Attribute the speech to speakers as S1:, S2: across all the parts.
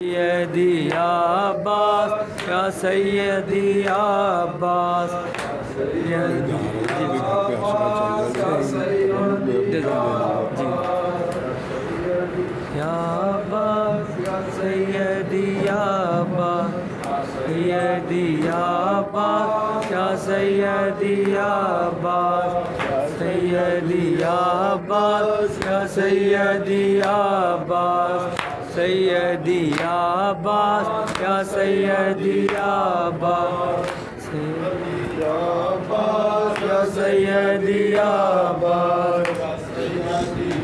S1: سیدی عباس یا سیدی عباس یا عباس یا سیدی عباس سیدی عباس یا سیدی عباس سیدی عباس یا سیدی عباس سیدی عباس یا سیدی عباس سیدی عباس یا سیدی عباس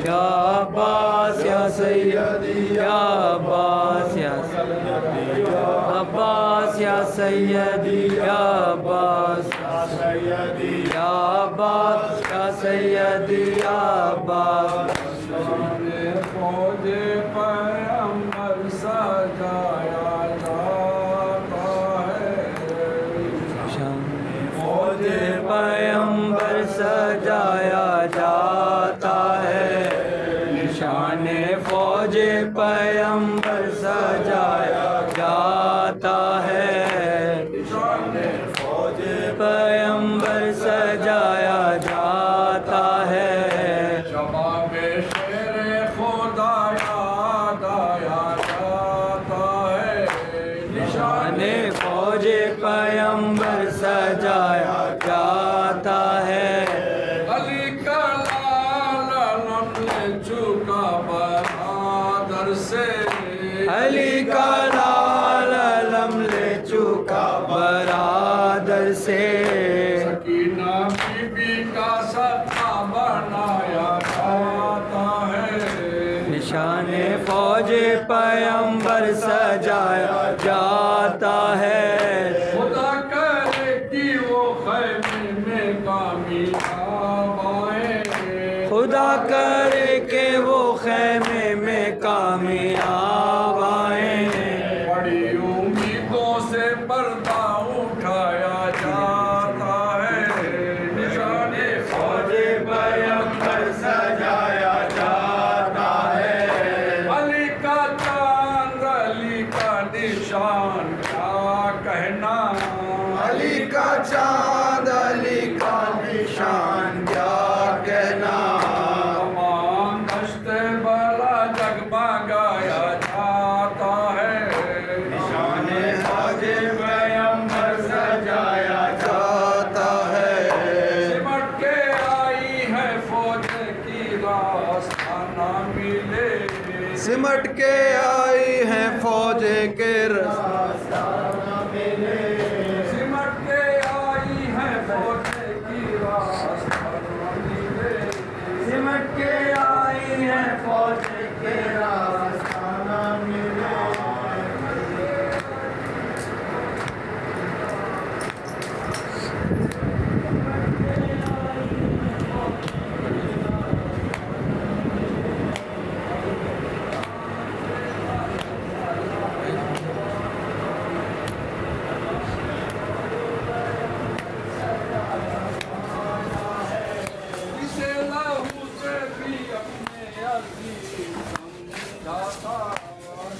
S1: یا عباس یا سیدی عباس یا عباس یا سیدی عباس یا عباس یا سیدی عباس
S2: فوج پیغمبر سجایا جاتا ہے
S1: فوج پیغمبر سجایا جاتا ہے نشان فوج پیغمبر سجایا جاتا ہے
S2: نشان فوج
S1: پیغمبر سجایا جاتا ہے
S2: شباب شیر خدا یاد آیا جاتا ہے
S1: نشان فوج پیغمبر سجایا جاتا ہے
S2: علی کا لال لملے چکا برادر سے
S1: علی کا لال علم لے چکا برادر سے
S2: سکینہ بی بی کا صدقہ بنایا جاتا ہے
S1: نشان فوج پیغمبر سجایا جاتا ہے
S2: خدا کرے کہ وہ خیمے میں کامیاب آئے
S1: خدا کرے کہ وہ خیمے میں کامیاب آئیں
S2: بڑی امیدوں سے پردہ اٹھایا جاتا ہے نشان
S1: فوج پیغمبر سجایا جاتا ہے
S2: علی کا چاند علی کا نشان کیا کہنا
S1: علی کا چاند علی کا نشان کیا کہنا
S2: تمام دشت بلا جگمگایا جاتا ہے
S1: نشان فوج پیغمبر سجایا جاتا ہے
S2: سمٹ کے آئی ہے فوج کی راستہ نہ ملے
S1: سمٹ کے آئی ہے فوج کے راستہ نہ ملے
S2: سمٹ کے آئی ہے فوج کی راستہ نہ ملے
S1: سمٹ کے آئی ہے فوج کے راستہ نہ ملے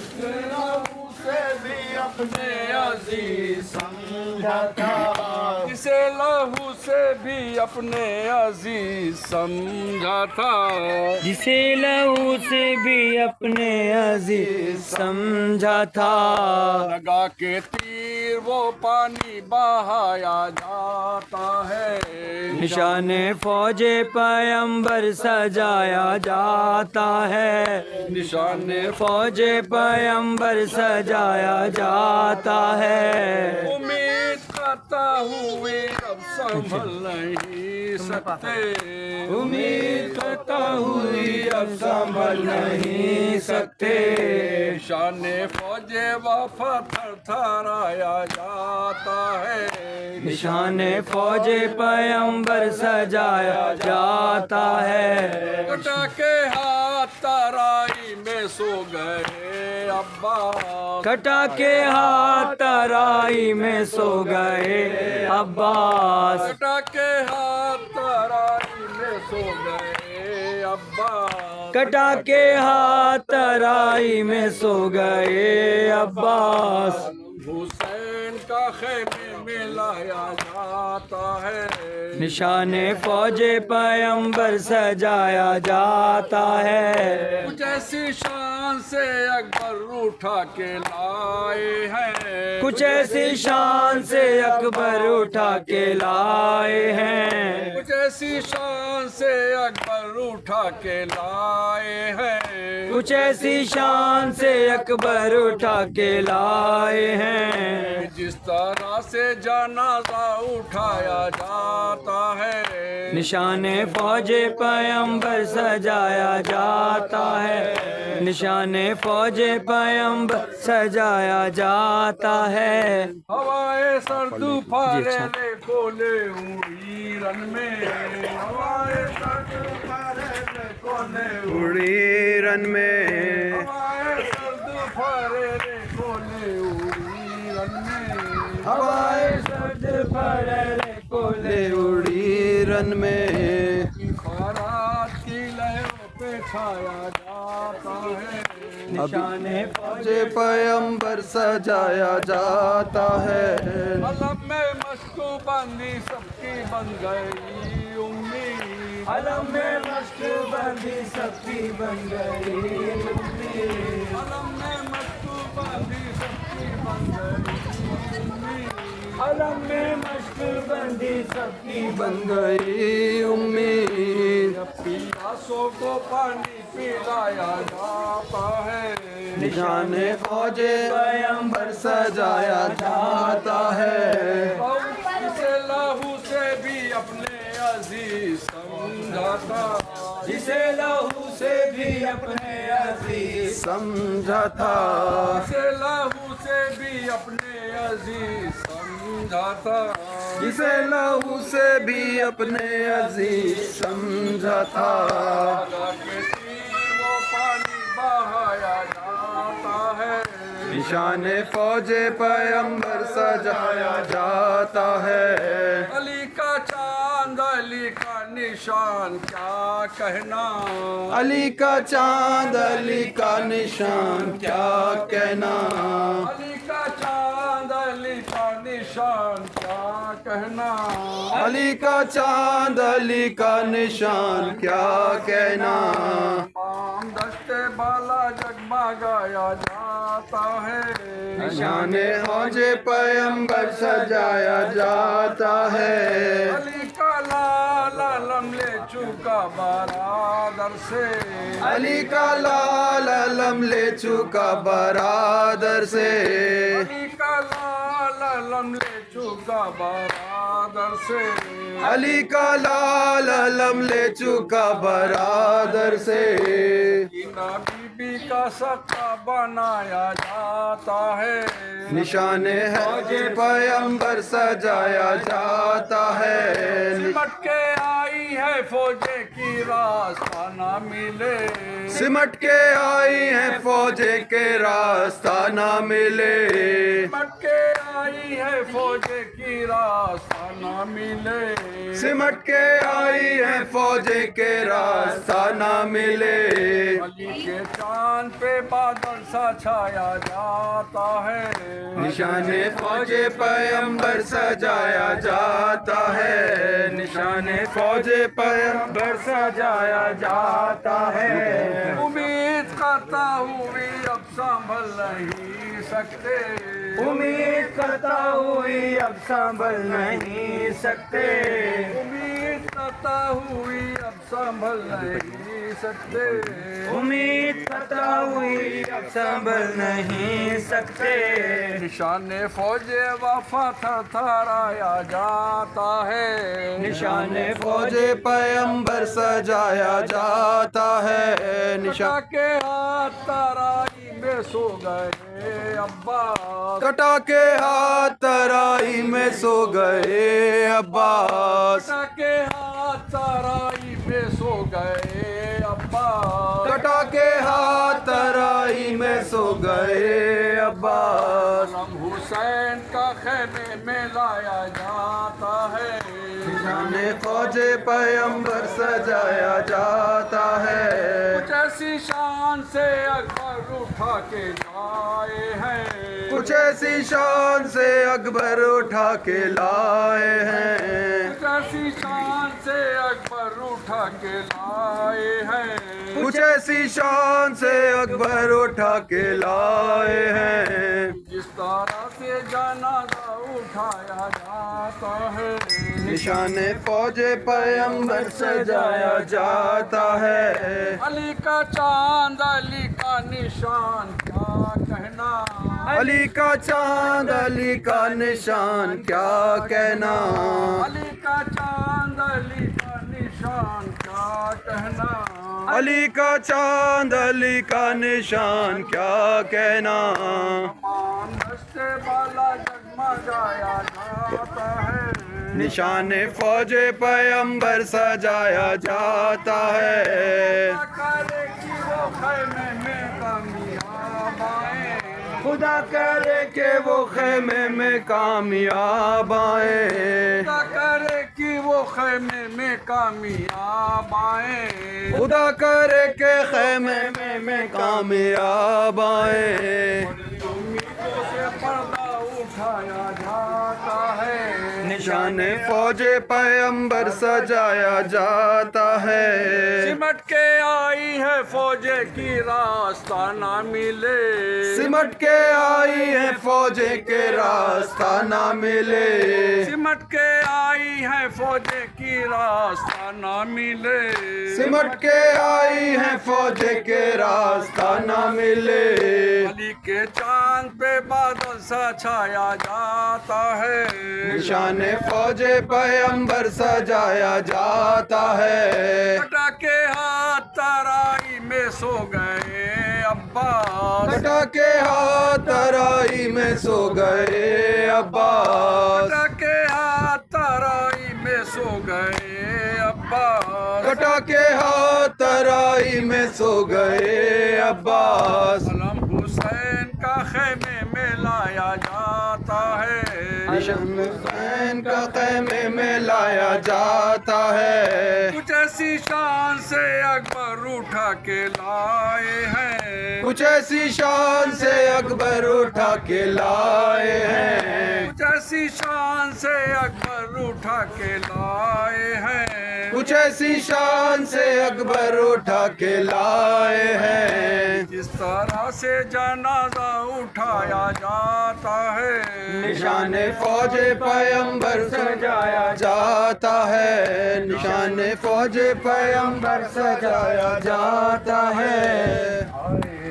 S2: اسے لہو سے بھی اپنے عزیز سمجھا تھا اسے لہو سے بھی اپنے عزیز سمجھا تھا اسے لہو سے بھی اپنے عزیز سمجھا تھا
S1: جسے لہو سے بھی اپنے عزیز سمجھا تھا
S2: لگا کے تیر وہ پانی بہایا جاتا ہے
S1: نشان فوج پیغمبر سجایا جاتا ہے
S2: نشان
S1: فوج پیغمبر سجایا جاتا ہے
S2: امید کرتا ہوئے اب سنبھل نہیں سکتے
S1: امید کرتا ہوئی اب سنبھل نہیں سکتے
S2: شان فوج وفا تھر تھرایا جاتا ہے
S1: نشان فوج پیغمبر سجایا جاتا ہے
S2: کٹا کے ہاتھ ترائی میں سو گئے عباس
S1: کٹا کے ہاتھ ترائی میں سو گئے عباس
S2: کٹا کے ہاتھ ترائی میں سو گئے عباس
S3: کٹا کے ہاتھ ترائی میں سو گئے عباس،
S2: حسین کا خیمے میں لایا جاتا ہے،
S3: نشان فوج پیمبر سجایا جاتا ہے،
S2: کچھ ایسی شان سے اکبر اٹھا کے لائے ہیں،
S3: کچھ ایسی شان سے اکبر اٹھا کے لائے ہیں،
S2: کچھ ایسی شان سے اکبر اٹھا کے لائے ہیں،
S3: کچھ ایسی شان سے اکبر اٹھا کے لائے ہیں،
S2: جس طرح سے جنازہ اٹھایا جاتا ہے،
S3: نشان فوج پیمبر سجایا جاتا ہے، نشان فوج پیمبر سجایا جاتا ہے،
S2: ہوائے سرد پھارے رے کولے اڑی رن میں، ہوائے سرد پھارے رے کولے
S1: اڑی رن میں،
S2: ہوائے سرد پھارے رے کولے اڑی رن میں،
S3: ہوائے سرد پھارے کولے
S1: اڑی رن میں،
S2: خارات کی لہروں پہ چھایا جاتا ہے،
S3: نشان
S1: فوج پیمبر سجایا جاتا ہے،
S2: علم میں مشق بندی سب کی بن گئی امید،
S3: علم میں مشق بندی سب کی بن گئی امید،
S2: علم میں مشق بندی سب کی بن گئی امید،
S3: علم میں مشق بندی سب کی
S1: بن گئی امید،
S2: پیاسوں کو پانی پلایا جاتا ہے،
S1: نشان فوج پیمبر سجایا جاتا ہے،
S2: اور اسے لہو سے بھی اپنے عزیز سمجھاتا،
S3: جسے لہو سے بھی اپنے عزیز
S1: سمجھا تھا،
S2: اسے لہو سے بھی اپنے عزیز سمجھاتا،
S1: جسے لہو سے بھی اپنے عزیز سمجھا تھا،
S2: آگا کے تیر وہ پانی بہایا جاتا ہے،
S1: نشان فوج پیمبر سجایا جاتا ہے،
S2: علی کا چاند علی کا نشان کیا کہنا،
S1: علی کا چاند علی کا نشان کیا کہنا،
S2: علی کا چاند علی کا نشان کیا کہنا،
S1: علی کا چاند علی کا نشان کیا کہنا،
S2: تمام دشتے بالا جگمگایا جاتا ہے،
S1: نشان فوج پیمبر سجایا جاتا ہے،
S2: علی کا لال علم لے چکا برادر سے،
S1: علی کا لال علم لے چکا برادر سے،
S2: علی کا لال علم لے چکا برادر سے،
S1: علی کا لال علم لے چکا برادر سے،
S2: سکینہ بی بی کا سقا بنایا جاتا ہے،
S1: نشان فوج پیمبر سجایا جاتا ہے،
S2: سمٹ کے آئی ہے فوجیں کی راستہ نہ ملے،
S1: سمٹ کے آئی ہے فوج کے راستہ نہ ملے،
S2: سمٹ کے آئی ہے فوجیں کی راستہ نہ ملے،
S1: سمٹ کے آئی ہے فوج کے راستہ نہ ملے،
S2: علی کے چاند پہ بادل سا چھایا جاتا ہے،
S1: نشان فوج پیمبر سجایا جاتا ہے، نشان فوج پیمبر سجایا جاتا ہے،
S2: امید کرتا ہوئی اب سنبھل نہیں سکتے،
S3: امید کرتا ہوئی اب سنبھل نہیں سکتے،
S2: امید کرتا ہوئی اب سنبھل نہیں سکتے،
S3: امید کرتا ہوئی اب سنبھل نہیں سکتے،
S2: نشان فوج وفا تھر تھرایا جاتا ہے،
S1: نشان فوج پیمبر سجایا جاتا ہے،
S2: کٹا کے ہاتھ ترائی میں سو گئے عباس،
S1: کٹا کے ہاتھ ترائی میں سو گئے عباس،
S2: کٹا کے ہاتھ ترائی میں سو گئے عباس،
S1: کٹا کے ہاتھ ترائی میں سو گئے عباس،
S2: علم حسین کا خیمے میں لایا جاتا ہے
S1: نشان فوج پیمبر سجایا جاتا ہے
S2: کچھ ایسی شان سے اکبر اٹھا کے لائے ہیں
S1: کچھ ایسی شان سے اکبر اٹھا کے لائے ہیں
S2: کچھ ایسی شان سے اکبر اٹھا کے لائے ہیں
S1: کچھ ایسی شان سے اکبر اٹھا کے لائے ہیں
S2: جس طرح سے جنازہ اٹھایا جاتا ہے
S1: نشان فوج پیمبر سجایا جاتا ہے
S2: علی کا چاند علی کا نشان کیا کہنا
S1: علی کا چاند علی کا نشان کیا کہنا
S2: علی کا چاند علی کا نشان کیا کہنا
S1: علی کا چاند علی کا نشان کیا کہنا
S2: مان دستے بالا جگمگایا جاتا ہے
S1: نشان فوج پیمبر سجایا جاتا ہے
S2: کرے کہ وہ خیمے میں کامیاب آئیں
S1: خدا کرے کہ وہ خیمے میں کامیاب آئیں
S2: خدا کرے کہ وہ خیمے میں کامیاب آئیں
S1: خدا کرے کہ خیمے میں کامیاب آئیں
S2: امیدوں سے پردہ اٹھایا جاتا ہے
S1: نشان فوج پیمبر سجایا جاتا ہے
S2: سمٹ کے آئی ہے فوج کی راستہ نہ ملے
S1: سمٹ کے آئی ہے فوج کے راستہ نہ ملے
S2: سمٹ کے آئی ہے فوج کی راستہ نہ ملے
S1: سمٹ کے آئی ہے فوج کے راستہ نہ ملے
S2: علی کے چاند پہ بادل سا چھایا جاتا ہے
S1: نشان فوج پیمبر سجایا جاتا ہے
S2: کٹا کے ہاتھ ترائی میں سو گئے عباس
S1: کٹا کے ہاتھ ترائی میں سو گئے عباس
S2: کٹا کے ہاتھ ترائی میں سو گئے عباس
S1: کٹا کے ہاتھ ترائی میں سو گئے عباس
S2: علم حسین کا خیمے میں لایا جاتا ہے
S1: نشان حسین کا خیمے میں لایا جاتا ہے
S2: کچھ ایسی شان سے اکبر اٹھا کے لائے ہیں
S1: کچھ ایسی شان سے اکبر اٹھا کے لائے ہیں
S2: کچھ ایسی شان سے اکبر اٹھا کے لائے ہیں
S1: کچھ ایسی شان سے اکبر اٹھا کے لائے ہیں
S2: جس طرح سے جنازہ اٹھایا جاتا ہے
S1: نشان فوج پیمبر سجایا جاتا ہے نشان فوج پیمبر سجایا جاتا ہے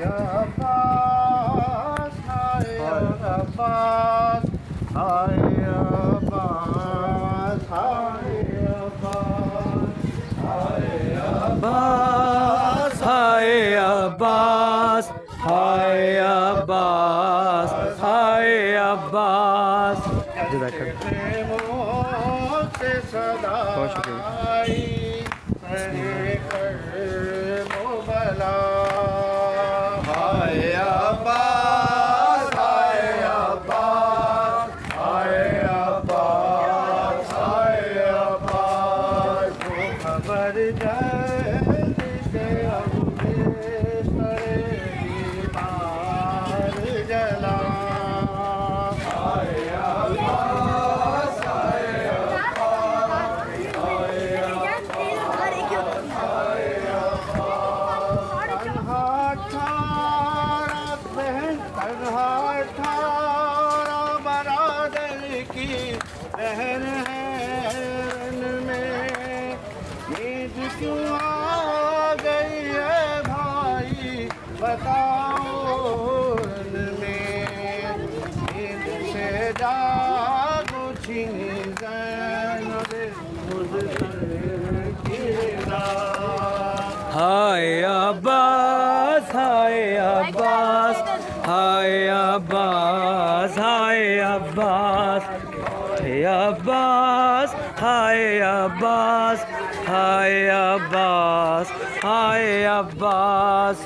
S3: عباس ہائے عباس ہائے عباس ہائے عباس
S1: ہائے عباس ہائے عباس ہائے عباس ہائے عباس
S4: خبر جلا برادر کی بہن ہے میں نیند کیوں آ گئی ہے بھائی بتاؤ میں نیند سے جاگو چھین زینب مجھ کی رات
S3: ہائے عباس ہائے عباس ہائے عباس ہائے عباس ہائے عباس ہائے عباس ہائے عباس ہائے عباس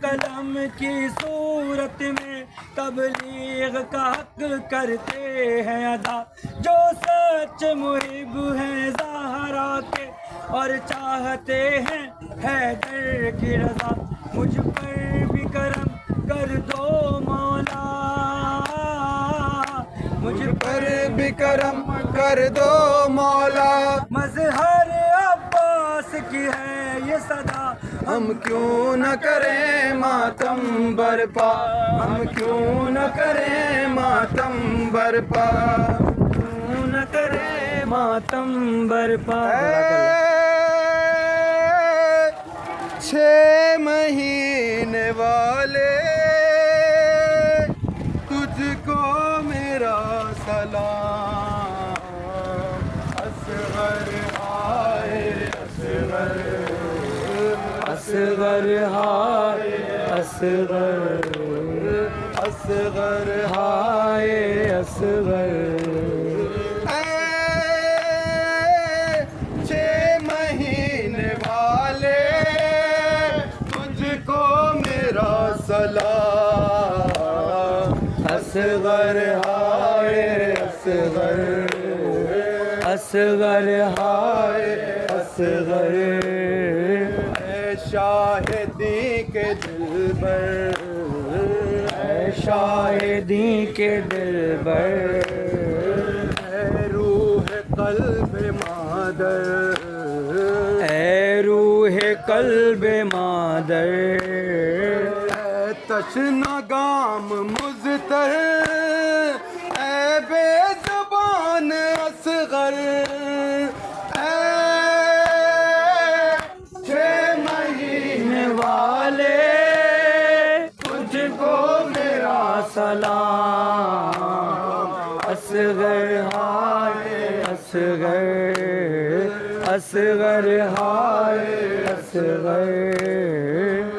S3: قلم کی صورت میں تبلیغ کا حق کرتے ہیں ادا، جو سچ محب ہیں زہرا کے اور چاہتے ہیں حیدر کی رضا، مجھ پر بھی کرم کر دو مولا، مجھ
S1: پر بھی کرم کر دو مولا،
S3: مظہر عباس کی ہے یہ صدا،
S1: ہم کیوں نہ کریں ماتم برپا، ہم کیوں نہ کریں ماتم برپا،
S3: کیوں نہ کرے ماتم برپا۔
S1: چھ مہینے والے تجھ کو میرا سلام، اصغر آئے اصغر،
S3: اصغر ہائے اصغر،
S1: اصغر
S3: ہائے اصغر،
S1: چھ مہینے والے تجھ کو میرا سلام،
S3: اصغر ہائے اصغر، اصغر ہائے اصغر،
S1: اے شاہدی کے دل بر،
S3: اے شاہدی کے دل بر،
S1: اے روح قلب مادر،
S3: اے روح قلب مادر،
S1: اے تشنہ گام مزتر، اے بے زبان اصغر، اے چھ مہینے
S3: والے تجھ کو میرا سلام، اصغر ہائے اصغر، اصغر ہائے اصغر،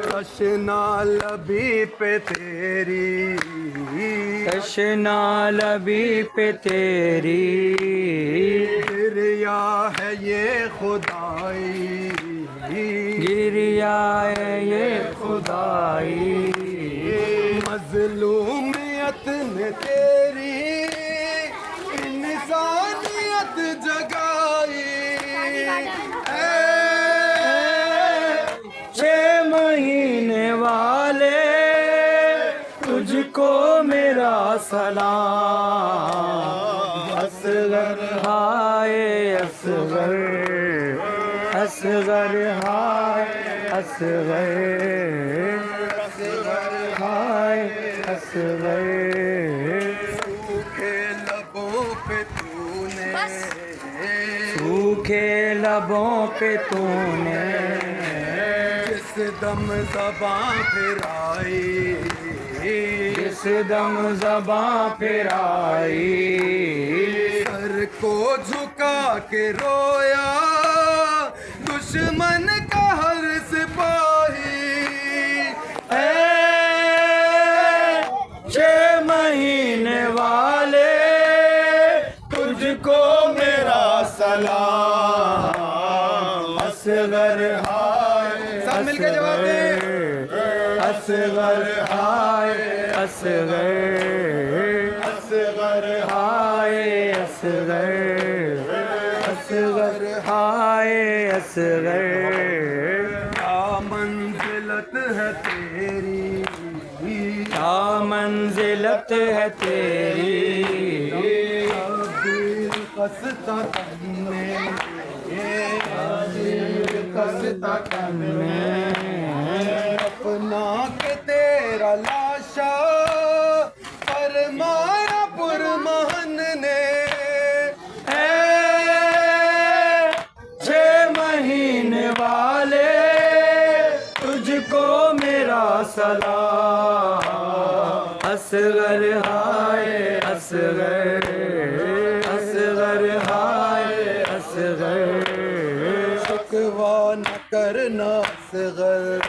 S1: تشنا لبی پہ تیری،
S3: تشنا لبی پہ تیری،
S1: گریا ہے یہ خدائی،
S3: گریا ہے یہ خدائی،
S1: مظلومیت نے تیری انسانیت جگائی،
S3: چھ مہینے والے تجھ کو میرا سلام، اصغر ہائے اصغر، اصغر ہائے اصغر، ہائے اصغر،
S1: سوکھے لبوں پہ تو نے،
S3: سوکھے لبوں پہ تو نے،
S1: جس دم زباں پھرائی،
S3: جس دم زباں پھرائی،
S1: سر کو جھکا کے رویا دشمن کا ہر سپاہی،
S3: چھ مہینے والے تجھ کو میرا سلام، اصغر ہائے
S1: سب مل کے جواب دیں،
S3: اصغر ہائے اصغر،
S1: اصغر
S3: ہائے اصغر، اصغر ہائے اصغر،
S1: کیا منزلت ہے تیری،
S3: کیا منزلت ہے تیری،
S1: دل قصتا تن میں، دل قصتا تن میں، اپنا کہ تیرا لاشا فرمایا پرمہن نے،
S3: چھ مہینے والے تجھ کو میرا سلام، اصغر ہائے اصغر، اصغر ہائے اصغر،
S1: شکوہ نہ کرنا اصغر،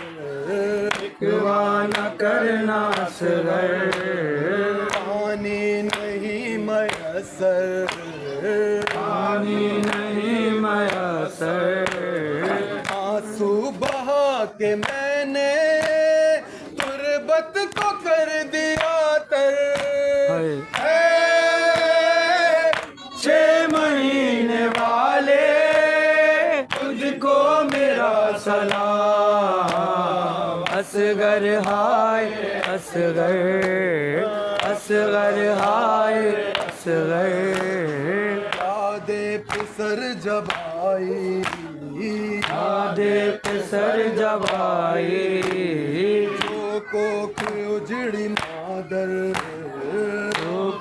S3: شکوہ نہ کرنا اصغر،
S1: پانی نہیں میسر،
S3: پانی نہیں میسر،
S1: آنسو بہا کے میں نے
S3: سلام اصغر ہائے اصغر اصغر ہائے اصغر
S1: یاد پسر جب آئی
S3: یاد پسر جب آئی
S1: کوکھ اجڑی مادر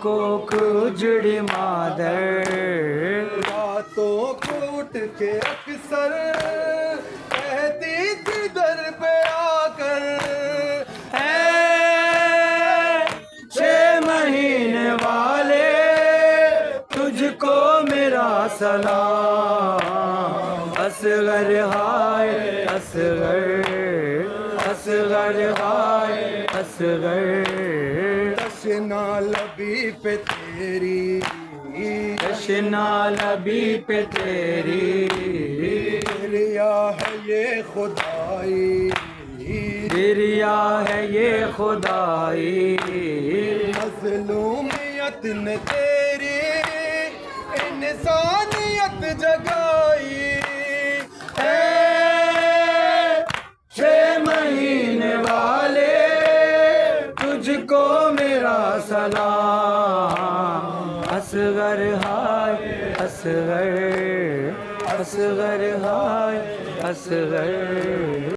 S3: کوکھ اجڑی مادر
S1: راتوں کو اٹھ کے اکثر کہتی تھی در پہ آ کر
S3: اے 6 مہینے والے تجھ کو میرا سلام اصغر ہائے اصغر اصغر ہائے اصغر
S1: تشنا لبی پہ تیری
S3: تشنا لبی پہ تیری
S1: ریا ہے یہ خدائی
S3: دریا ہے یہ خدائی
S1: مظلومیت نے تیری انسانیت جگائی
S3: اے 6 مہینے والے تجھ کو میرا سلام اصغر ہائے اصغر اصغر ہائے اصغر